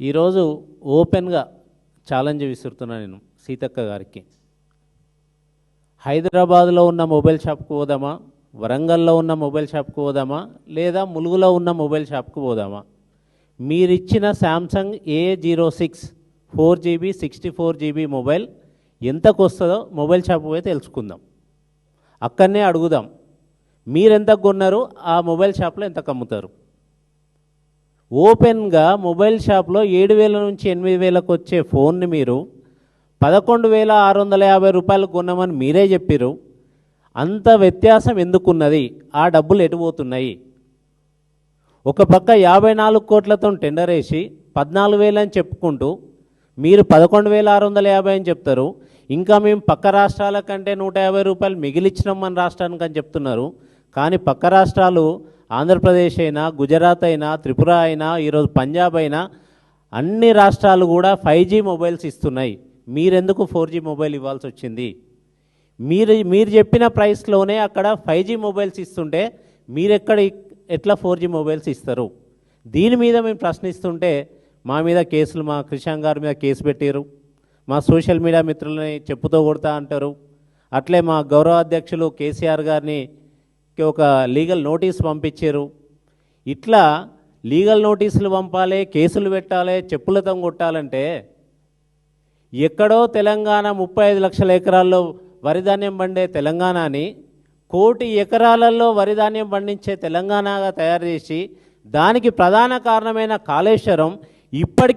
ఈరోజు ఓపెన్గా ఛాలెంజ్ విసురుతున్నాను నేను సీతక్క గారికి. హైదరాబాద్లో ఉన్న మొబైల్ షాప్కి పోదామా, వరంగల్లో ఉన్న మొబైల్ షాప్కి పోదామా, లేదా ములుగులో ఉన్న మొబైల్ షాప్కి పోదామా? మీరిచ్చిన Samsung A06 4GB 64GB mobile ఎంతకు వస్తుందో మొబైల్ షాప్ పోయి తెలుసుకుందాం. అక్కడనే అడుగుదాం, మీరెంతకు కొన్నారు, ఆ మొబైల్ షాప్లో ఎంతకు అమ్ముతారు? ఓపెన్గా మొబైల్ షాప్లో 7,000 నుంచి 8,000కు వచ్చే ఫోన్ని మీరు 11,650 రూపాయలకు కొన్నామని మీరే చెప్పారు. అంత వ్యత్యాసం ఎందుకున్నది? ఆ డబ్బులు ఎటుపోతున్నాయి? ఒక పక్క 54 కోట్లతో టెండర్ వేసి 14,000 అని చెప్పుకుంటూ మీరు 11,650 అని చెప్తారు. ఇంకా మేము పక్క రాష్ట్రాల కంటే 150 రూపాయలు మిగిలిచ్చినాం మన రాష్ట్రానికి అని చెప్తున్నారు. కానీ పక్క రాష్ట్రాలు ఆంధ్రప్రదేశ్ అయినా, గుజరాత్ అయినా, త్రిపుర అయినా, ఈరోజు పంజాబ్ అయినా అన్ని రాష్ట్రాలు కూడా 5G మొబైల్స్ ఇస్తున్నాయి. మీరెందుకు 4G మొబైల్ ఇవ్వాల్సి వచ్చింది? మీరు చెప్పిన ప్రైస్లోనే అక్కడ 5G మొబైల్స్ ఇస్తుంటే ఎట్లా 4G మొబైల్స్ ఇస్తారు? దీని మీద మేము ప్రశ్నిస్తుంటే మా మీద కేసులు, మా క్రిషాంక్ గారి మీద కేసు పెట్టారు, మా సోషల్ మీడియా మిత్రులని చెప్పుతో కొడతా అంటారు. అట్లే మా గౌరవ అధ్యక్షులు కేసీఆర్ గారిని ఒక లీగల్ నోటీస్ పంపించారు. ఇట్లా లీగల్ నోటీసులు పంపాలి, కేసులు పెట్టాలి, చెప్పులతో కొట్టాలంటే ఎక్కడో తెలంగాణ 35 లక్షల ఎకరాల్లో వరిధాన్యం పండే తెలంగాణని 1 కోటి ఎకరాలలో వరిధాన్యం పండించే తెలంగాణగా తయారు చేసి దానికి ప్రధాన కారణమైన కాళేశ్వరం ఇప్పటికీ